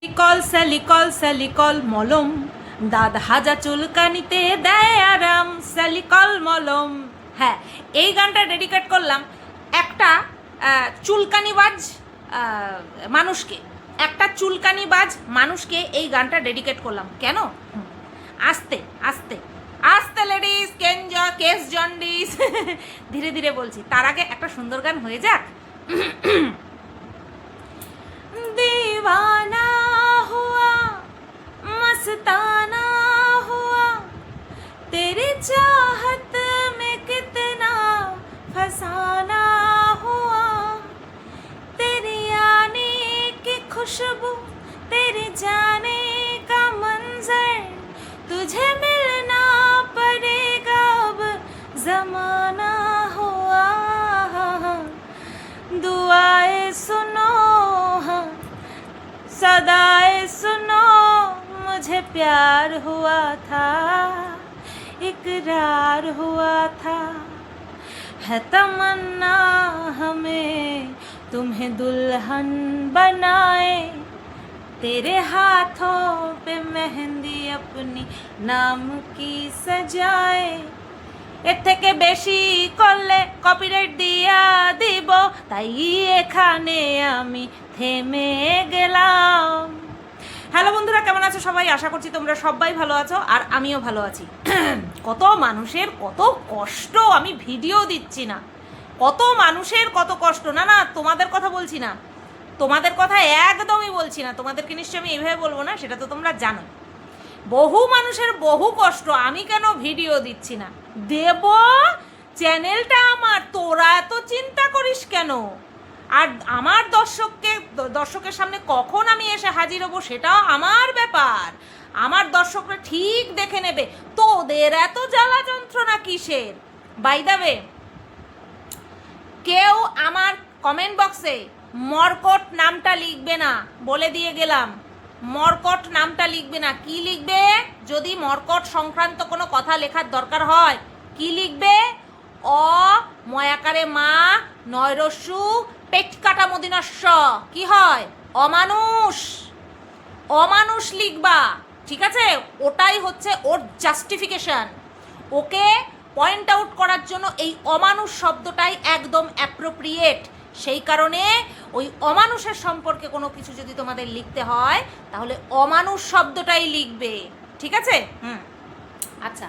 লিকল স্যালিকল স্যালিকল মলম, দাঁত হাজা চুলকানিতে দেয় আরাম, স্যালিকল মলম। হ্যাঁ, এই গানটা ডেডিকেট করলাম একটা চুলকানিবাজ মানুষকে, এই গানটা ডেডিকেট করলাম। কেন? আস্তে আস্তে আস্তে লেডিস, কেস জন্ডিস, ধীরে ধীরে বলছি। তার আগে একটা সুন্দর গান হয়ে যাক। दीवाना हुआ मस्ताना हुआ, तेरी चाहत में कितना फसाना हुआ, तेरी आने की खुशबू, तेरी जाने का मंजर, तुझे मिलना पड़ेगा अब जमाना हुआ, दुआएं सुनो सदाए सुनो, मुझे प्यार हुआ था, इकरार हुआ था, है तमन्ना हमें तुम्हें दुल्हन बनाए, तेरे हाथों पे मेहंदी अपनी नाम की सजाए। এর থেকে বেশি করলে কপিরাইট দিয়া দিব, তাই এখানে আমি থেমে গেলাম। হ্যালো বন্ধুরা, কেমন আছো সবাই? আশা করছি তোমরা সবাই ভালো আছো, আর আমিও ভালো আছি। কত মানুষের কত কষ্ট, আমি ভিডিও দিচ্ছি না, কত মানুষের কত কষ্ট। না না, তোমাদের কথা বলছি না, তোমাদের কথা একদমই বলছি না। তোমাদেরকে নিশ্চয়ই আমি এইভাবে বলবো না, সেটা তো তোমরা জানো। বহু মানুষের বহু কষ্ট, আমি কেন ভিডিও দিচ্ছি না? দেব, চ্যানেলটা আমার, তোরা এত চিন্তা করিস কেন? আর আমার দর্শকের সামনে কখন আমি এসে হাজির হবো সেটাও আমার ব্যাপার, আমার দর্শকরা ঠিক দেখে নেবে। তোদের এত জ্বালা যন্ত্রণা কিসের? বাই দ্য ওয়ে, কেউ আমার কমেন্ট বক্সে মর্কট নামটা লিখবে না, বলে দিয়ে গেলাম। মর্কট নামটা লিখবে না। কি লিখবে? যদি মর্কট সংক্রান্ত কোনো কথা লেখার দরকার হয়, কি লিখবে? অ ময়াকারে মা, নয়রস্যু, পেট কাটা মদিনস্য, কি হয়? অমানুষ। অমানুষ লিখবা, ঠিক আছে? ওটাই হচ্ছে ওর জাস্টিফিকেশন। ওকে পয়েন্ট আউট করার জন্য এই অমানুষ শব্দটাই একদম অ্যাপ্রোপ্রিয়েট। সেই কারণে ওই অমানুষের সম্পর্কে কোনো কিছু যদি তোমাদের লিখতে হয়, তাহলে অমানুষ শব্দটাই লিখবে, ঠিক আছে? আচ্ছা,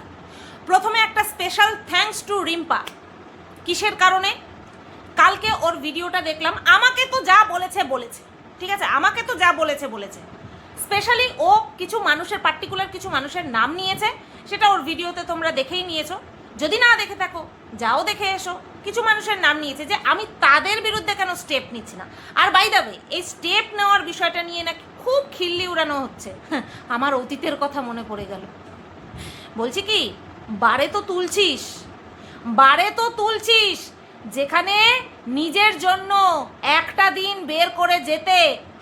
প্রথমে একটা স্পেশাল থ্যাঙ্কস টু রিম্পা। কিসের কারণে? কালকে ওর ভিডিওটা দেখলাম। আমাকে তো যা বলেছে বলেছে, ঠিক আছে? আমাকে তো যা বলেছে বলেছে। স্পেশালি ও কিছু মানুষের, পার্টিকুলার কিছু মানুষের নাম নিয়েছে, সেটা ওর ভিডিওতে তোমরা দেখেই নিয়েছো। যদি না দেখে থাকো, যাও দেখে এসো। কিছু মানুষের নাম নিয়েছে, যে আমি তাদের বিরুদ্ধে কেন স্টেপ নিচ্ছি না। আর বাই দ্য ওয়ে, এই স্টেপ নেওয়ার বিষয়টা নিয়ে নাকি খুব খিল্লি উড়ানো হচ্ছে। আমার অতীতের কথা মনে পড়ে গেল। বলছি কি, বারে তো তুলছিস, যেখানে নিজের জন্য একটা দিন বের করে যেতে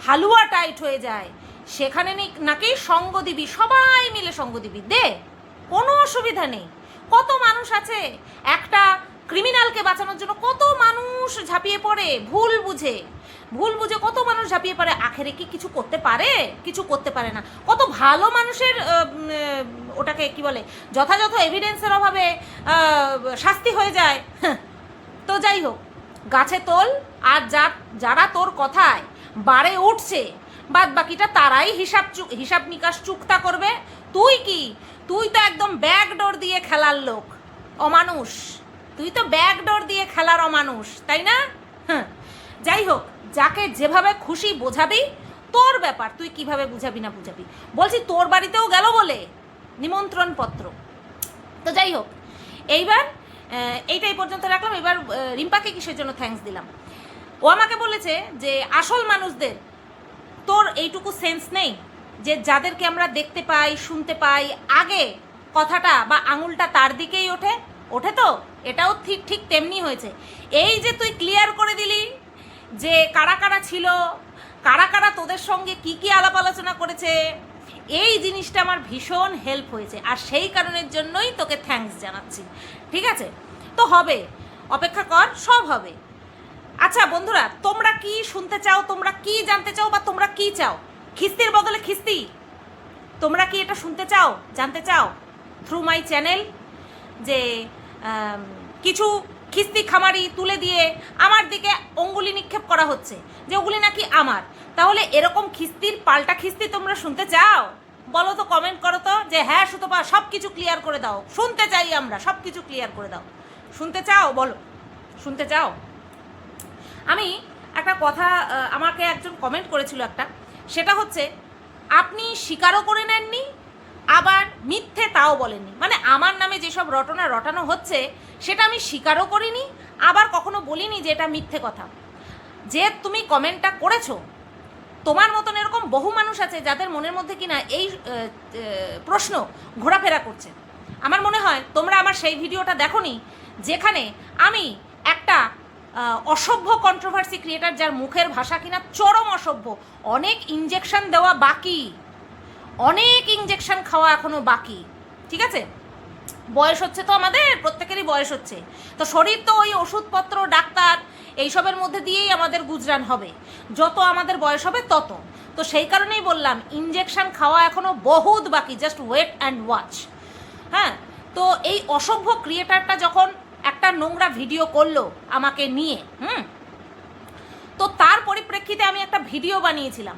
হালুয়া টাইট হয়ে যায়, সেখানে নাকি সঙ্গ দিবি, সবাই মিলে সঙ্গ দিবি, দে, কোনো অসুবিধা নেই। কত মানুষ আছে, একটা ক্রিমিনালকে বাঁচানোর জন্য কত মানুষ ঝাঁপিয়ে পড়ে, ভুল বুঝে কত মানুষ ঝাঁপিয়ে পড়ে। আখেরে কি কিছু করতে পারে? কিছু করতে পারে না। কত ভালো মানুষের ওটাকে কি বলে, যথাযথ এভিডেন্সের অভাবে শাস্তি হয়ে যায়। তো যাই হোক, গাছে তোল। আর যারা তোর কথায় বারে উঠছে, বাদ বাকিটা তারাই হিসাব নিকাশ চুক্তা করবে। তুই তো একদম ব্যাকডোর দিয়ে খেলার লোক, অমানুষ। তুই তো ব্যাকডোর দিয়ে খেলার অমানুষ, তাই না? যাই হোক, যাকে যেভাবে খুশি বোঝাবি, তোর ব্যাপার, তুই কিভাবে বুঝাবি না বুঝাবি। বলছি, তোর বাড়িতেও গেল বলে নিমন্ত্রণ পত্র। তো যাই হোক, এইবার এইটাই পর্যন্ত রাখলাম। এবার রিম্পাকে কিসের জন্য থ্যাঙ্কস দিলাম? ও আমাকে বলেছে যে আসল মানুষদের তোর এইটুকু সেন্স নেই, যে যাদেরকে আমরা দেখতে পাই, শুনতে পাই, আগে কথাটা বা আঙুলটা তার দিকেই ওঠে তো। এটাও ঠিক তেমনি হয়েছে। এই যে তুই ক্লিয়ার করে দিলি যে কারা কারা ছিল, কারা কারা তোদের সঙ্গে কি কি আলাপ আলোচনা করেছে, এই জিনিসটা আমার ভীষণ হেল্প হয়েছে। আর সেই কারণের জন্যই তোকে থ্যাঙ্কস জানাচ্ছি, ঠিক আছে? তো হবে, অপেক্ষা কর, সব হবে। আচ্ছা বন্ধুরা, তোমরা কি শুনতে চাও, তোমরা কি জানতে চাও, বা তোমরা কি চাও খিস্তির বদলে খিস্তি। তোমরা কি এটা শুনতে চাও, জানতে চাও থ্রু মাই চ্যানেল যে কিছু খিস্তি খামারি তুলে দিয়ে আমার দিকে অঙ্গুলি নিক্ষেপ করা হচ্ছে যে ওগুলি নাকি আমার? তাহলে এরকম খিস্তির পাল্টা খিস্তি তোমরা শুনতে চাও? বলো তো, কমেন্ট করো তো যে হ্যাঁ সুতপা সব কিছু ক্লিয়ার করে দাও, শুনতে চাই আমরা, সব কিছু ক্লিয়ার করে দাও। শুনতে চাও? বলো, শুনতে চাও? আমি একটা কথা, আমাকে একজন কমেন্ট করেছিল একটা, সেটা হচ্ছে আপনি স্বীকারও করে নেননি আবার মিথ্যে তাও বলেননি। মানে আমার নামে যেসব রটনা রটানো হচ্ছে সেটা আমি স্বীকারও করিনি, আবার কখনো বলিনি যে এটা মিথ্যে কথা। যে তুমি কমেন্টটা করেছো, তোমার মতন এরকম বহু মানুষ আছে যাদের মনের মধ্যে কিনা এই প্রশ্ন ঘোরাফেরা করছে। আমার মনে হয় তোমরা আমার সেই ভিডিওটা দেখোনি যেখানে আমি একটা অসভ্য কন্ট্রোভার্সি ক্রিয়েটার, যার মুখের ভাষা কিনা চরম অসভ্য, অনেক ইঞ্জেকশন দেওয়া বাকি, অনেক ইঞ্জেকশন খাওয়া এখনো বাকি, ঠিক আছে? বয়স হচ্ছে তো, আমাদের প্রত্যেকেরই বয়স হচ্ছে, তো শরীর তো ওই ওষুধপত্র, ডাক্তার এইসবের মধ্যে দিয়েই আমাদের গুজরান হবে, যত আমাদের বয়স হবে তত। তো সেই কারণেই বললাম ইঞ্জেকশন খাওয়া এখনো বহুত বাকি, জাস্ট ওয়েট অ্যান্ড ওয়াচ। হ্যাঁ, তো এই অসভ্য ক্রিয়েটারটা যখন একটা নোংরা ভিডিও করলো আমাকে নিয়ে, তো তার পরিপ্রেক্ষিতে আমি একটা ভিডিও বানিয়েছিলাম,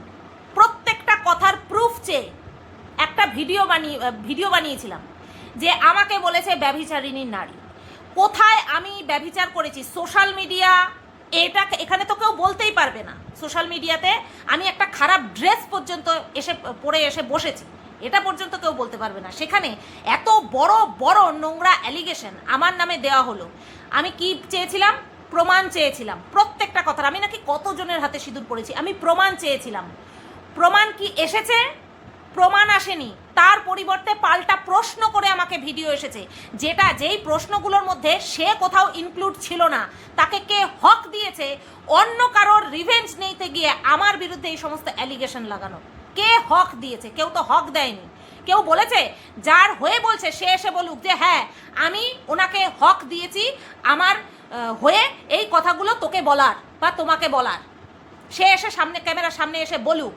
প্রত্যেকটা কথার প্রুফ চেয়ে একটা ভিডিও বানিয়েছিলাম যে আমাকে বলেছে ব্যভিচারিণী নারী। কোথায় আমি ব্যভিচার করেছি? সোশ্যাল মিডিয়া, এখানে তো কেউ বলতেই পারবে না। সোশ্যাল মিডিয়াতে আমি একটা খারাপ ড্রেস পর্যন্ত পরে এসে বসেছি, এটা পর্যন্ত কেউ বলতে পারবে না। সেখানে এত বড় বড় নোংরা অ্যালিগেশন আমার নামে দেওয়া হলো। আমি কি চেয়েছিলাম? প্রমাণ চেয়েছিলাম প্রত্যেকটা কথার। আমি নাকি কতজনের হাতে সিঁদুর পড়েছি, আমি প্রমাণ চেয়েছিলাম। প্রমাণ কি এসেছে? প্রমাণ আসেনি, তার পরিবর্তে পাল্টা প্রশ্ন করে আমাকে ভিডিও এসেছে, যেই প্রশ্নগুলোর মধ্যে সে কোথাও ইনক্লুড ছিল না। তাকে কে হক দিয়েছে অন্য কারোর রিভেঞ্জ নিতে গিয়ে আমার বিরুদ্ধে এই সমস্ত অ্যালিগেশন লাগানো? কে হক দিয়েছে? কেউ তো হক দেয়নি। কেউ বলেছে যার হয়ে বলছে সে এসে বলুক যে হ্যাঁ আমি ওনাকে হক দিয়েছি আমার হয়ে এই কথাগুলো তোকে বলার বা তোমাকে বলার, সে এসে সামনে, ক্যামেরার সামনে এসে বলুক।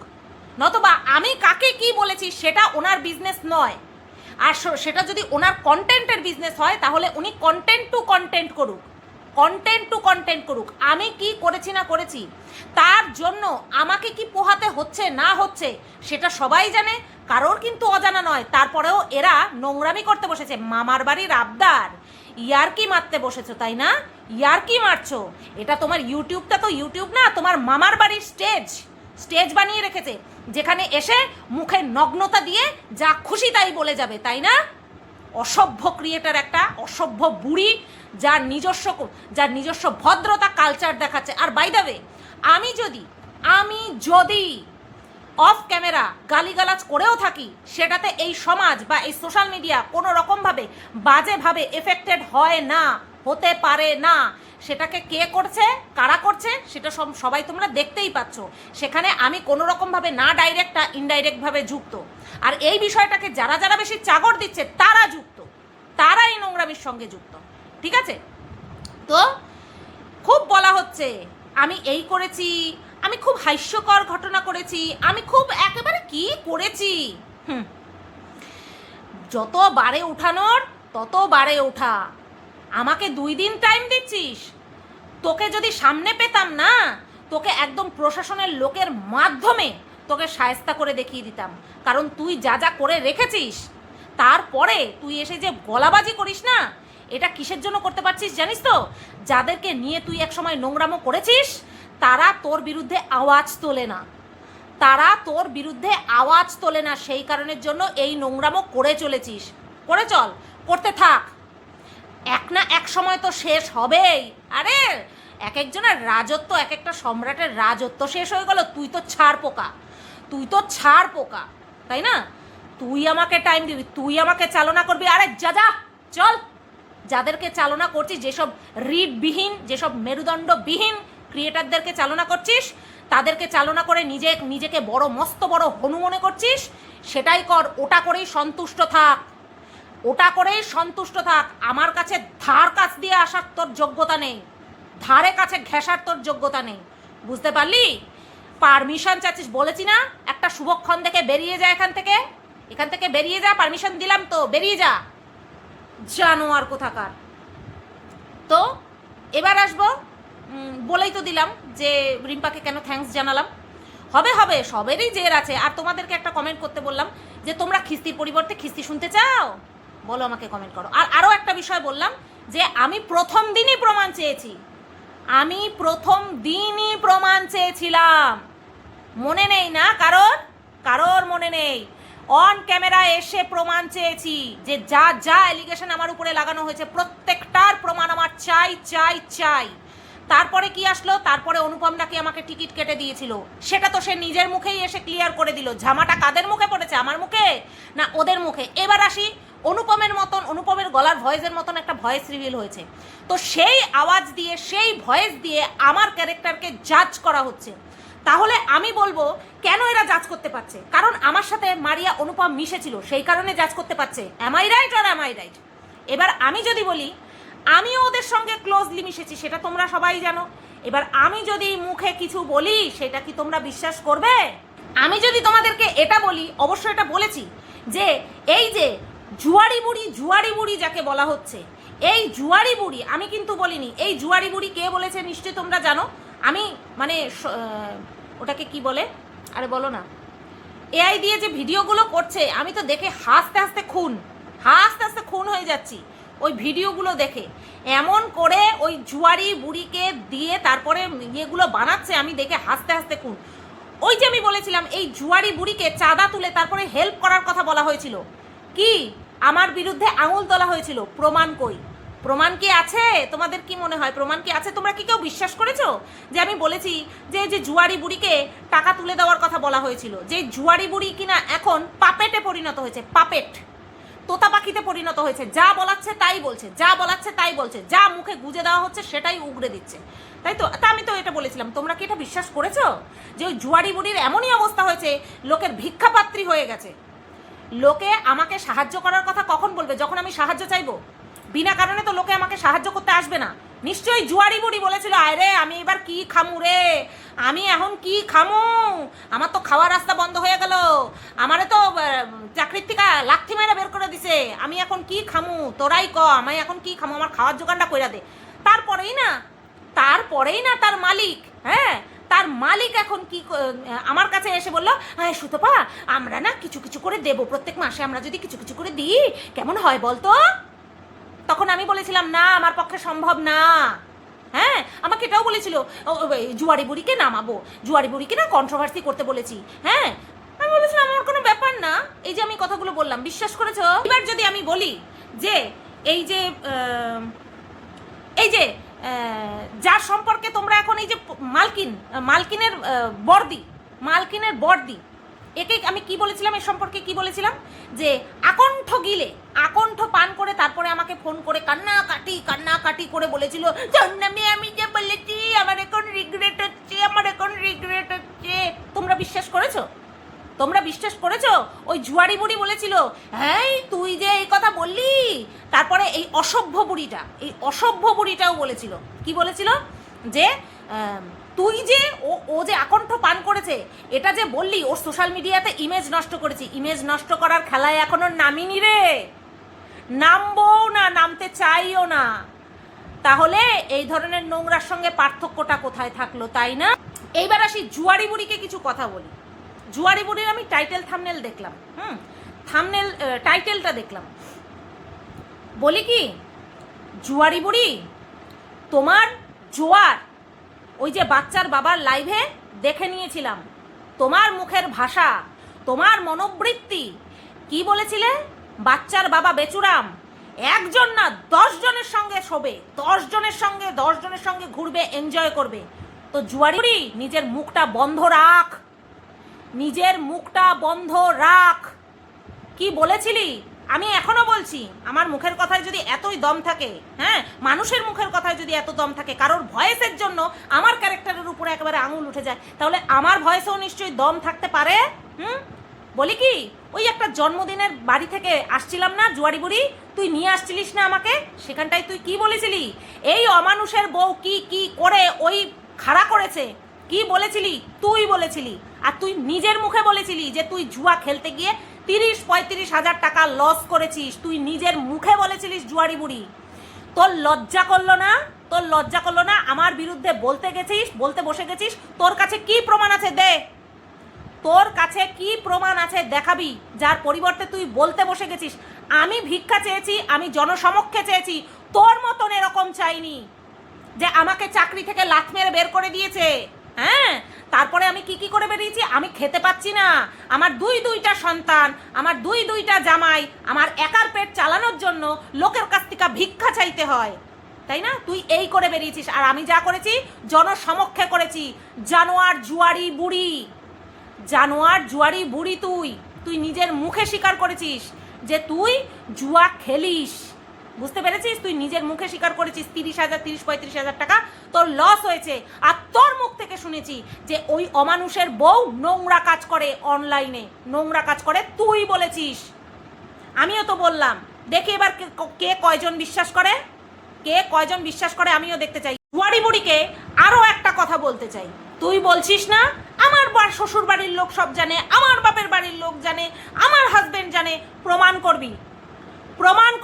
নতুবা আমি কাকে কি বলেছি সেটা ওনার বিজনেস নয়। আর সেটা যদি ওনার কন্টেন্টের বিজনেস হয় তাহলে উনি কন্টেন্ট টু কন্টেন্ট করুক। আমি কি করেছি না করেছি, তার জন্য আমাকে কি পোহাতে হচ্ছে না হচ্ছে সেটা সবাই জানে, কারোর কিন্তু অজানা নয়। তারপরেও এরা নোংরামি করতে বসেছে, মামার বাড়ির আবদার, ইয়ারকি মারতে বসেছো, তাই না? ইয়ারকি মারছো। এটা তোমার ইউটিউবটা তো ইউটিউব না, তোমার মামার বাড়ির স্টেজ বানিয়ে রেখেছে, যেখানে এসে মুখে নগ্নতা দিয়ে যা খুশি তাই বলে যাবে, তাই না? অসভ্য ক্রিয়েটার একটা, অসভ্য বুড়ি, যার নিজস্ব ভদ্রতা, কালচার দেখাচ্ছে। আর বাই দ্য ওয়ে, আমি যদি অফ ক্যামেরা গালিগালাজ করেও থাকি, সেটাতে এই সমাজ বা এই সোশ্যাল মিডিয়া কোনো রকমভাবে বাজেভাবে এফেক্টেড হয় না, হতে পারে না। সেটাকে কে করছে, কারা করছে, সেটা সবাই তোমরা দেখতেই পাচ্ছ। সেখানে আমি কোনো রকমভাবে না ডাইরেক্ট না ইনডাইরেক্টভাবে যুক্ত। আর এই বিষয়টাকে যারা যারা বেশি চাগর দিচ্ছে তারা যুক্ত, তারা এই নোংরামির সঙ্গে যুক্ত, ঠিক আছে? তো খুব বলা হচ্ছে আমি এই করেছি, আমি খুব হাস্যকর ঘটনা করেছি, আমি খুব একেবারে কি করেছি। যত বারে উঠানোর তত বারে ওঠা। আমাকে 2 দিন টাইম দিচ্ছিস, তোকে যদি সামনে পেতাম না, তোকে একদম প্রশাসনের লোকের মাধ্যমে তোকে শায়েস্তা করে দেখিয়ে দিতাম। কারণ তুই যা যা করে রেখেছিস, তারপরে তুই এসে যে গলাবাজি করিস না, এটা কিসের জন্য করতে পারছিস জানিস তো? যাদেরকে নিয়ে তুই একসময় নোংরামো করেছিস তারা তোর বিরুদ্ধে আওয়াজ তোলে না, সেই কারণের জন্য এই নোংরামো করে চলেছিস। করে চল, করতে থাক, এক না এক সময় তো শেষ হবেই। আরে এক একজনের রাজত্ব, এক একটা সম্রাটের রাজত্ব শেষ হয়ে গেল, তুই তো ছাড় পোকা, তাই না? তুই আমাকে টাইম দিবি, তুই আমাকে চালনা করবি। আরে যা চল, যাদেরকে চালনা করছিস, যেসব রিডবিহীন, যেসব মেরুদণ্ডবিহীন ক্রিয়েটারদেরকে চালনা করছিস, তাদেরকে চালনা করে নিজেকে বড়, মস্ত বড় হনু মনে করছিস, সেটাই কর। ওটা করেই সন্তুষ্ট থাক। আমার কাছে ধার কাছ দিয়ে আসার তোর যোগ্যতা নেই, ধারে কাছে ঘেঁষার তোর যোগ্যতা নেই, বুঝতে পারলি? পারমিশন চাচ্ছিস? বলেছি না একটা শুভক্ষণ দেখে বেরিয়ে যা এখান থেকে বেরিয়ে যা, পারমিশন দিলাম তো, বেরিয়ে যা জানোয়ার কোথাকার। তো এবার আসবো, বলেই তো দিলাম যে রিম্পাকে কেন থ্যাঙ্কস জানালাম। হবে সবেরই জের আছে। আর তোমাদেরকে একটা কমেন্ট করতে বললাম যে তোমরা খিস্তির পরিবর্তে খিস্তি শুনতে চাও, বলো আমাকে কমেন্ট করো। আর আরও একটা বিষয় বললাম যে আমি প্রথম দিনই প্রমাণ চেয়েছিলাম, মনে নেই না কারোর মনে নেই। অন ক্যামেরা এসে প্রমাণ চেয়েছি যে যা অ্যালিগেশন আমার উপরে লাগানো হয়েছে প্রত্যেকটার প্রমাণ আমার চাই। তারপরে কি আসলো? তারপরে অনুপম নাকি আমাকে টিকিট কেটে দিয়েছিল, সেটা তো সে নিজের মুখেই এসে ক্লিয়ার করে দিল। ঝামাটা কাদের মুখে পড়েছে, আমার মুখে না ওদের মুখে? এবার আসি, অনুপমের গলার ভয়েসের মতন একটা ভয়েস রিভিল হয়েছে, তো সেই আওয়াজ দিয়ে সেই ভয়েস দিয়ে আমার ক্যারেক্টারকে জাজ করা হচ্ছে। তাহলে আমি বলবো কেন এরা জাজ করতে পারছে? কারণ আমার সাথে মারিয়া অনুপম মিশেছিল, সেই কারণে জাজ করতে পারছে। Am I right? এবার আমি যদি বলি আমিও ওদের সঙ্গে ক্লোজলি মিশেছি, সেটা তোমরা সবাই জানো। এবার আমি যদি মুখে কিছু বলি সেটা কি তোমরা বিশ্বাস করবে? আমি যদি তোমাদেরকে এটা বলি, অবশ্যই এটা বলেছি যে এই যে জুয়ারি বুড়ি যাকে বলা হচ্ছে, এই জুয়ারি বুড়ি আমি কিন্তু বলিনি। এই জুয়ারি বুড়ি কে বলেছে নিশ্চয়ই তোমরা জানো। আমি মানে ওটাকে কি বলে, আরে বলো না, এআই দিয়ে যে ভিডিওগুলো করছে, আমি তো দেখে হাসতে হাসতে খুন হয়ে যাচ্ছি ওই ভিডিওগুলো দেখে। এমন করে ওই জুয়ারি বুড়িকে দিয়ে তারপরে ইয়েগুলো বানাচ্ছে, আমি দেখে হাসতে খুন। ওই যে আমি বলেছিলাম এই জুয়ারি বুড়িকে চাঁদা তুলে তারপরে হেল্প করার কথা বলা হয়েছিল, কি আমার বিরুদ্ধে আঙুল তোলা হয়েছিল, প্রমাণ কই? প্রমাণ কি আছে? তোমাদের কি মনে হয় প্রমাণ কি আছে? তোমরা কি কেউ বিশ্বাস করেছো যে আমি বলেছি যে জুয়ারি বুড়িকে টাকা তুলে দেওয়ার কথা বলা হয়েছিল? যে জুয়ারি বুড়ি কিনা এখন পাপেটে পরিণত হয়েছে, পাপেট, তোতা পাখিতে পরিণত হয়েছে, যা বলাচ্ছে তাই বলছে, যা মুখে গুজে দেওয়া হচ্ছে সেটাই উগড়ে দিচ্ছে, তাই তো? তা আমি তো এটা বলেছিলাম, তোমরা কি এটা বিশ্বাস করেছো যে ওই জুয়ারি বুড়ির এমনই অবস্থা হয়েছে, লোকের ভিক্ষাপাত্রী হয়ে গেছে? লোকে আমাকে সাহায্য করার কথা কখন বলবে? যখন আমি সাহায্য চাইবো। বিনা কারণে তো লোকে আমাকে সাহায্য করতে আসবে না। নিশ্চয়ই জুয়ারি বুড়ি বলেছিল, আরে আমি এবার কি খামু রে, আমি এখন কি খামু, আমার তো খাওয়ার রাস্তা বন্ধ হয়ে গেল, আমারে তো চাকরির থেকে লাথি মেরে বের করে দিছে, আমি এখন কি খামু, তোরাই ক আমি এখন কি খামু, আমার খাওয়ার জোগানটা কইরা দে। তারপরেই না তার মালিক, তার মালিক এখন কি আমার কাছে এসে বললো, হ্যাঁ সুতপা আমরা না কিছু করে দেবো, প্রত্যেক মাসে আমরা যদি কিছু করে দিই কেমন হয় বলতো? তখন আমি বলেছিলাম না, আমার পক্ষে সম্ভব না। আমাকে এটাও বলেছিল জুয়ারি বুড়িকে নামাবো, জুয়ারি বুড়িকে না কন্ট্রোভার্সি করতে বলেছি। আমি বলেছিলাম আমার কোনো ব্যাপার না। এই যে আমি কথাগুলো বললাম, বিশ্বাস করেছো? এবার যদি আমি বলি যে এই যে যার সম্পর্কে তোমরা এখন এই যে মালকিনের বর্দি, একে আমি কি বলেছিলাম, এর সম্পর্কে কি বলেছিলাম, যে আকণ্ঠ পান করে তারপরে আমাকে ফোন করে কান্নাকাটি করে বলেছিল, আমি যে বলেছি আমার এখন রিগ্রেট হচ্ছে। তোমরা বিশ্বাস করেছো? ওই জুয়ারি বুড়ি বলেছিল, হ্যাঁ তুই যে এই কথা বললি। তারপরে এই অসভ্য বুড়িটাও বলেছিল, কি বলেছিল, যে তুই যে ও যে আকণ্ঠ পান করেছে এটা যে বললি, ওর সোশ্যাল মিডিয়াতে ইমেজ নষ্ট করেছি। ইমেজ নষ্ট করার খেলায় এখনো নামিনি রে, নামবো না, নামতে চাইও না। তাহলে এই ধরনের নোংরার সঙ্গে পার্থক্যটা কোথায় থাকলো, তাই না? এইবার আসি জুয়ারি বুড়িকে কিছু কথা বলি। জুয়ারি বুড়ির আমি থামনেল দেখলাম, টাইটেলটা দেখলাম, বলি কি, জুয়ারি বুড়ি তোমার জোয়ার ওই যে বাচ্চার বাবার লাইভে দেখে নিয়েছিলাম, তোমার মুখের ভাষা, তোমার মনোবৃত্তি, কি বলেছিলে? বাচ্চার বাবা বেচুরাম, একজন না 10 জনের সঙ্গে শোবে, 10 জনের সঙ্গে ঘুরবে, এনজয় করবে। তো জুয়ারি নিজের মুখটা বন্ধ রাখ। কি বলেছিলি? আমি এখনো বলছি, আমার মুখের কথায় যদি এতই দম থাকে, মানুষের মুখের কথায় যদি এত দম থাকে, কারোর ভয়েসের জন্য আমার ক্যারেক্টারের উপরে একেবারে আঙুল উঠে যায়, তাহলে আমার ভয়েসেও নিশ্চয়ই দম থাকতে পারে। বলি কি, ওই একটা জন্মদিনের বাড়ি থেকে আসছিলাম না জুয়ারি বুড়ি, তুই নিয়ে আসছিলিস না আমাকে, সেখানটায় তুই কি বলেছিলি? এই অমানুষের বউ কি করে ওই খাড়া করেছে, কি বলেছিলি? তুই বলেছিলি, আর তুই নিজের মুখে বলেছিলি যে তুই জুয়া খেলতে গিয়ে 30-35 হাজার টাকা লস করেছিস। তুই নিজের মুখে বলেছিলিস জুয়ারি বুড়ি। তোর লজ্জা করলো না? তোর লজ্জা করলো না? আমার বিরুদ্ধে বলতে বসে গেছিস। তোর কাছে কি প্রমাণ আছে? দে, তোর কাছে কি প্রমাণ আছে দেখাবি, যার পরিবর্তে তুই বলতে বসে গেছিস আমি ভিক্ষা চেয়েছি, আমি জনসমক্ষে চেয়েছি। তোর মতন এরকম চাইনি যে আমাকে চাকরি থেকে লাথ মেরে বের করে দিয়েছে। হ্যাঁ, তারপরে আমি কি করে বেরিয়েছি? আমি খেতে পাচ্ছি না, আমার দুইটা সন্তান, আমার দুইটা জামাই, আমার একার পেট চালানোর জন্য লোকের কাছ থেকে ভিক্ষা চাইতে হয়, তাই না? তুই এই করে বেরিয়েছিস। আর আমি যা করেছি জনসমক্ষে করেছি। জানোয়ার জুয়ারি বুড়ি, জানোয়ার জুয়ারি বুড়ি, তুই নিজের মুখে স্বীকার করেছিস যে তুই জুয়া খেলিস। বুঝতে পেরেছিস? তুই নিজের মুখে স্বীকার করেছিস 30-35 হাজার টাকা তোর লস হয়েছে। আর তোর মুখ থেকে শুনেছি যে ওই অমানুষের বউ নোংরা কাজ করে, অনলাইনে নোংরা কাজ করে, তুই বলেছিস। আমিও তো বললাম, দেখি এবার কে কয়জন বিশ্বাস করে, কে কয়জন বিশ্বাস করে আমিও দেখতে চাই। জুয়ারি বুড়িকে আরও একটা কথা বলতে চাই। তুই বলছিস না আমার শ্বশুর বাড়ির লোক সব জানে, আমার বাপের বাড়ির লোক জানে, আমার হাজবেন্ড জানে। প্রমাণ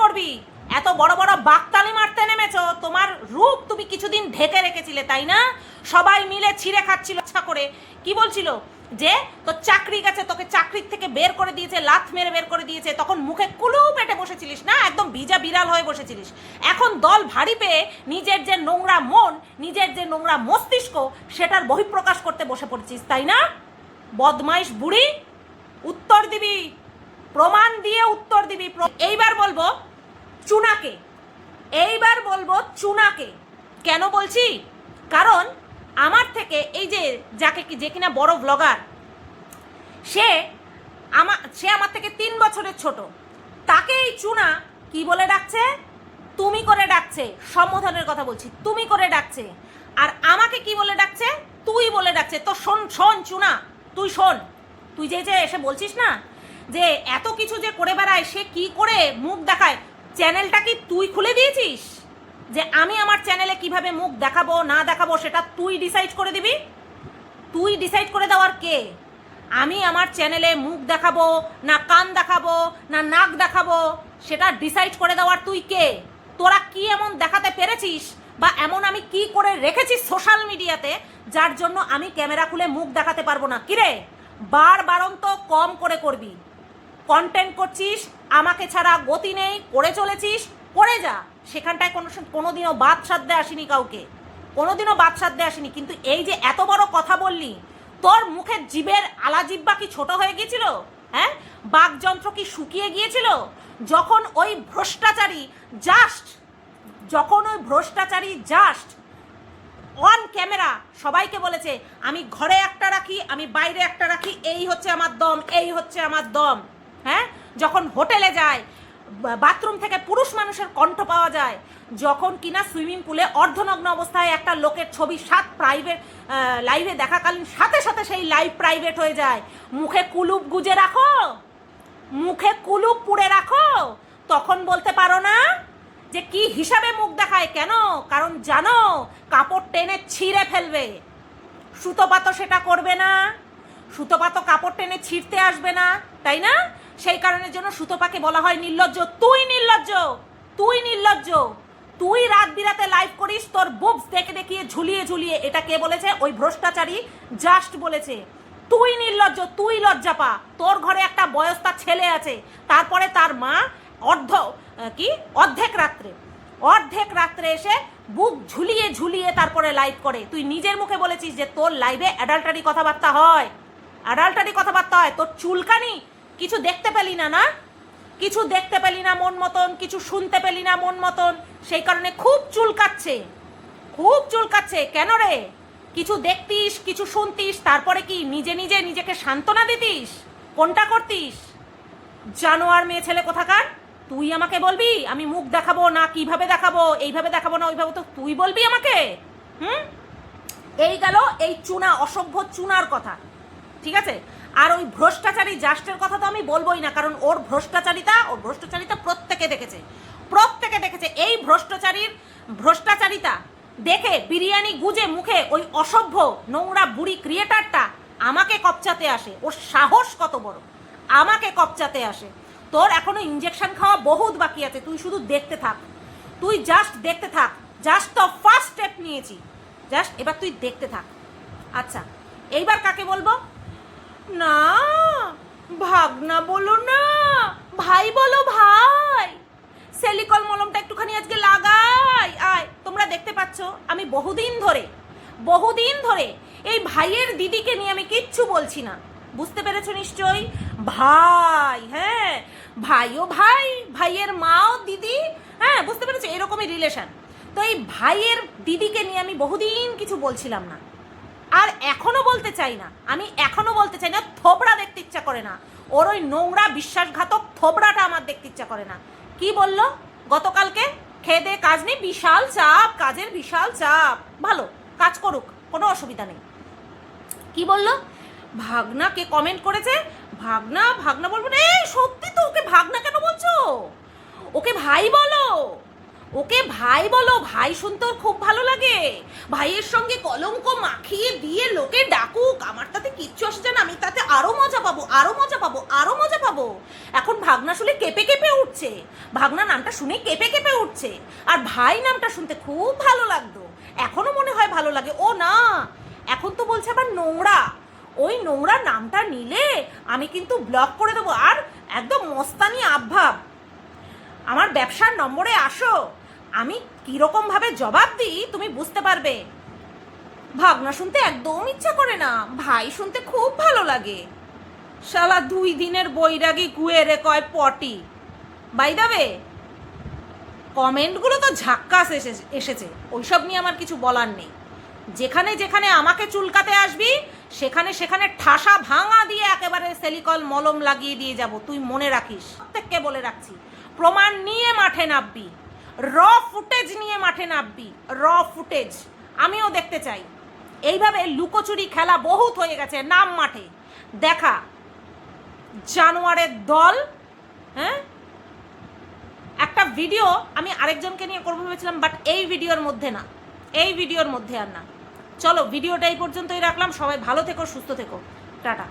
করবি। এত বড় বড় বাকতালি মারতে নেমেছো, তোমার রূপ তুমি কিছুদিন ঢেকে রেখেছিলে, তাই না? সবাই মিলে ছিঁড়ে খাচ্ছিল ইচ্ছা করে। কি বলছিল যে তোর চাকরি গেছে, তোকে চাকরির থেকে বের করে দিয়েছে, লাথ মেরে বের করে দিয়েছে। তখন মুখে কুলু পেটে বসেছিলিস না, একদম ভিজা বিড়াল হয়ে বসেছিলিস। এখন দল ভারী পেয়ে নিজের যে নোংরা মন, নিজের যে নোংরা মস্তিষ্ক, সেটার বহিঃপ্রকাশ করতে বসে পড়েছিস, তাই না? বদমাইশ বুড়ি, উত্তর দিবি, প্রমাণ দিয়ে উত্তর দিবি। এইবার বলবো চুনাকে। কেন বলছি? কারণ আমার থেকে এই যে যে কিনা বড় ব্লগার, সে আমার থেকে 3 বছরের ছোট, তাকে এই চুনা কি বলে ডাকছে? তুমি করে ডাকছে। সম্বোধনের কথা বলছি, তুমি করে ডাকছে। আর আমাকে কি বলে ডাকছে? তুই বলে ডাকছে। তো শোন চুনা, তুই শোন। তুই যে এসে বলছিস না যে এত কিছু যে করে বেড়ায়, সে কি করে মুখ দেখায়, চ্যানেলটা কি তুই খুলে দিয়েছিস? যে আমি আমার চ্যানেলে কিভাবে মুখ দেখাবো না দেখাবো সেটা তুই ডিসাইড করে দিবি? তুই ডিসাইড করে দেওয়ার কে? আমি আমার চ্যানেলে মুখ দেখাবো না কান দেখাবো না নাক দেখাবো সেটা ডিসাইড করে দেওয়ার তুই কে? তোরা কি এমন দেখাতে পেরেছিস বা এমন আমি কি করে রেখেছি সোশ্যাল মিডিয়াতে যার জন্য আমি ক্যামেরা খুলে মুখ দেখাতে পারবো না? কিরে, বারবারন্ত কম করে করবি। কন্টেন্ট করছিস, আমাকে ছাড়া গতি নেই, করে চলেছিস, করে যা। সেখানটায় কোনোদিনও বাদ সাধ্যে আসিনি, কাউকে কোনোদিনও বাদ সাধ্যে আসিনি। কিন্তু এই যে এত বড় কথা বললি, তোর মুখের জিভের আলাজিব্বা কি ছোট হয়ে গিয়েছিল? হ্যাঁ, বাকযন্ত্র কি শুকিয়ে গিয়েছিল? যখন ওই ভ্রষ্টাচারী জাস্ট অন ক্যামেরা সবাইকে বলেছে আমি ঘরে একটা রাখি, আমি বাইরে একটা রাখি, এই হচ্ছে আমার দম, হ্যাঁ? যখন হোটেলে যায়, বাথরুম থেকে পুরুষ মানুষের কণ্ঠ পাওয়া যায়, যখন কিনা সুইমিং পুলে অর্ধনগ্ন অবস্থায় একটা লোকের ছবি প্রাইভেট লাইভে দেখাকালীন সাথে সাথে সেই লাইভ প্রাইভেট হয়ে যায়, মুখে কুলুপ গুজে রাখো, মুখে কুলুপ পুড়ে রাখো, তখন বলতে পারো না যে কি হিসাবে মুখ দেখায়? কেন? কারণ জানো কাপড় টেনে ছিঁড়ে ফেলবে। সুতোপাতো সেটা করবে না, সুতোপাতো কাপড় টেনে ছিঁড়তে আসবে না, তাই না? সেই কারণের জন্য সুতোপাকে বলা হয় নির্লজ্জ। তুই নির্লজ্জ। তুই রাত বিরাতে লাইভ করিস, তোর বুবস দেখিয়ে ঝুলিয়ে। এটা কে বলেছে? ওই ভ্রষ্টাচারী জাস্ট বলেছে। তুই নির্লজ্জ, তুই লজ্জা পা। তোর ঘরে একটা বয়স্তা ছেলে আছে, তারপরে তার মা অর্ধেক রাত্রে এসে বুক ঝুলিয়ে তারপরে লাইভ করে। তুই নিজের মুখে বলেছিস যে তোর লাইভে অ্যাডাল্টারি কথাবার্তা হয়। তোর চুলকানি কিছু দেখতে পেলি না, কিছু দেখতে পেলি না মন মতন, কিছু শুনতে পেলি না মন মতন, সেই কারণে খুব চুলকাচ্ছে। কেন রে? কিছু দেখতিস, কিছু শুনতিস, তারপরে কি নিজেকে সান্ত্বনা দিতিস? কোনটা করতিস? জানোয়ার মেয়ে ছেলে কোথাকার। তুই আমাকে বলবি আমি মুখ দেখাবো না, কিভাবে দেখাবো, এইভাবে দেখাবো না ওইভাবে, তো তুই বলবি আমাকে? এই গেল এই অসভ্য চুনার কথা, ঠিক আছে? আর ওই ভ্রষ্টাচারী জাস্টের কথা তো আমি বলবোই না, কারণ ওর ভ্রষ্টাচারিতা প্রত্যেকে দেখেছে। এই ভ্রষ্টাচারিতা দেখে বিরিয়ানি গুজে মুখে ওই অসভ্য নোংরা বুড়ি ক্রিয়েটারটা আমাকে কপচাতে আসে। ওর সাহস কত বড়, আমাকে কপচাতে আসে। তোর এখনো ইঞ্জেকশন খাওয়া বহুত বাকি আছে, তুই শুধু দেখতে থাক, তুই জাস্ট দেখতে থাক। জাস্ট তো ফার্স্ট স্টেপ নিয়েছি, জাস্ট এবার তুই দেখতে থাক। আচ্ছা, এইবার কাকে বলবো? না ভাগনা বলো না, ভাই বলো ভাই। সেলিকল মলমটা একটুখানি আজকে লাগাই আয়। তোমরা দেখতে পাচ্ছ আমি বহুদিন ধরে এই ভাইয়ের দিদিকে নিয়ে আমি কিচ্ছু বলছি না, বুঝতে পেরেছো নিশ্চয়ই? ভাই, হ্যাঁ ভাইও ভাই, ভাইয়ের মাও দিদি, হ্যাঁ বুঝতে পেরেছো, এরকমই রিলেশন। তো এই ভাইয়ের দিদিকে নিয়ে আমি বহুদিন কিছু বলছিলাম না, আর এখনো বলতে চাই না। আমি এখনো বলতে চাই না, থোবড়া দেখতে ইচ্ছা করে না। ওর ওই নোংরা বিশ্বাসঘাতক থোবড়াটা আমার দেখতে ইচ্ছা করে না। কি বললো গতকালকে? খেদে কাজ নেই, বিশাল চাপ, কাজের বিশাল চাপ। ভালো কাজ করুক, কোনো অসুবিধা নেই। কি বললো? ভাগনাকে কমেন্ট করেছে, ভাগনা ভাগনা বলবো না। এই সত্যি তো, ওকে ভাগনা কেন বলছো? ওকে ভাই বলো, ওকে ভাই বলো। ভাই শুনতে ওর খুব ভালো লাগে। ভাইয়ের সঙ্গে কলঙ্ক মাখিয়ে দিয়ে লোকে ডাকুক, আমার তাতে কিচ্ছু আসে না। আমি তাতে আরো মজা পাবো, আরো মজা পাবো, আরো মজা পাবো। এখন ভাগনা শুনে কেঁপে কেঁপে উঠছে, ভাগনা নামটা শুনে কেঁপে কেঁপে উঠছে। আর ভাই নামটা শুনতে খুব ভালো লাগতো, এখনো মনে হয় ভালো লাগে। ও না, এখন তো বলছে আবার নোংরা। ওই নোংরা নামটা নিলে আমি কিন্তু ব্লক করে দেবো। আর একদম মস্তানি আবভাব। আমার ব্যবসার নম্বরে আসো, আমি কিরকম ভাবে জবাব দিই তুমি বুঝতে পারবে। ভাগনা শুনতে একদম ইচ্ছা করে না, ভাই শুনতে খুব ভালো লাগে। শালা 2 দিনের বৈরাগী কুয়েরে কয় পটি। বাই দ্য ওয়ে, কমেন্টগুলো তো ঝাক্কাস এসেছে, ওইসব নিয়ে আমার কিছু বলার নেই। যেখানে যেখানে আমাকে চুলকাতে আসবি সেখানে সেখানে ঠাসা ভাঙা দিয়ে একেবারে সেলিকল মলম লাগিয়ে দিয়ে যাব, তুই মনে রাখিস। প্রত্যেককে বলে রাখছি, প্রমাণ নিয়ে মাঠে নামবি, র ফুটেজ নিয়ে মাঠে নামবি, র ফুটেজ আমিও দেখতে চাই। এইভাবে লুকোচুরি খেলা বহুত হয়ে গেছে, নাম মাঠে দেখা জানোয়ারের দল। হ্যাঁ, একটা ভিডিও আমি আরেকজনকে নিয়ে করবো ভেবেছিলাম, বাট এই ভিডিওর মধ্যে না, এই ভিডিওর মধ্যে আর না। চলো ভিডিওটা এই পর্যন্তই রাখলাম। সবাই ভালো থেকো, সুস্থ থেকো, টাটা।